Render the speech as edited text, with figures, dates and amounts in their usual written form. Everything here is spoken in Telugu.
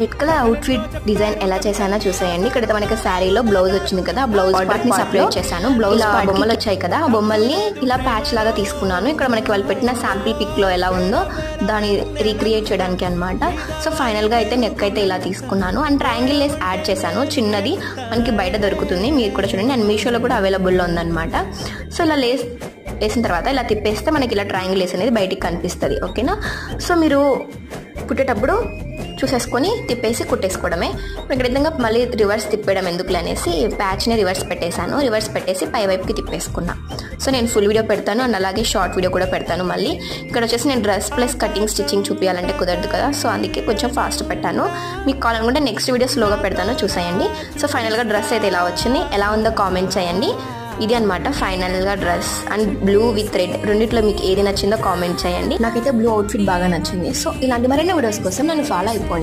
రెడ్ కలర్ అవుట్ఫిట్ డిజైన్ ఎలా చేశానో చూసేయండి. ఇక్కడైతే మనకి శారీలో బ్లౌజ్ వచ్చింది కదా, ఆ బ్లౌజ్ పార్ట్ ని సపరేట్ చేశాను. బ్లౌజ్ బొమ్మలు వచ్చాయి కదా, ఆ బొమ్మల్ని ఇలా ప్యాచ్ లాగా తీసుకున్నాను. ఇక్కడ మనకి వాళ్ళు పెట్టిన శాంపిల్ పిక్ లో ఎలా ఉందో దాన్ని రీక్రియేట్ చేయడానికి అనమాట. సో ఫైనల్ గా అయితే నెక్ అయితే ఇలా తీసుకున్నాను. అండ్ ట్రయాంగిల్ లేస్ యాడ్ చేశాను, చిన్నది మనకి బయట దొరుకుతుంది, మీరు కూడా చూడండి. అండ్ మీషోలో కూడా అవైలబుల్లో ఉందన్నమాట. సో ఇలా లేస్ వేసిన తర్వాత ఇలా తిప్పేస్తే మనకి ఇలా ట్రయాంగిల్ లేస్ అనేది బయటికి కనిపిస్తుంది. ఓకేనా? సో మీరు కుట్టేటప్పుడు చూసేసుకొని తిప్పేసి కుట్టేసుకోవడమే. ఇక్కడ విధంగా మళ్ళీ రివర్స్ తిప్పేయడం ఎందుకు అనేసి ప్యాచ్ని రివర్స్ పెట్టేశాను. రివర్స్ పెట్టేసి పై వైపుకి తిప్పేసుకున్నా. సో నేను ఫుల్ వీడియో పెడతాను అండ్ అలాగే షార్ట్ వీడియో కూడా పెడతాను. మళ్ళీ ఇక్కడ వచ్చేసి నేను డ్రెస్ ప్లస్ కటింగ్ స్టిచ్చింగ్ చూపించాలంటే కుదరదు కదా, సో అందుకే కొంచెం ఫాస్ట్ పెట్టాను. మీకు కావాలనుకుంటే నెక్స్ట్ వీడియో స్లోగా పెడతాను, చూసేయండి. సో ఫైనల్గా డ్రెస్ అయితే ఇలా వచ్చింది, ఎలా ఉందో కామెంట్ చేయండి. ఇది అనమాట ఫైనల్గా dress. And blue with red రెండిట్లో మీకు ఏది నచ్చిందో కామెంట్ చేయండి. నాకైతే బ్లూ అవుట్ఫిట్ బాగా నచ్చింది. సో ఇలాంటి మరిన్ని వీడియోస్ కోసం నన్ను ఫాలో అయిపోండి.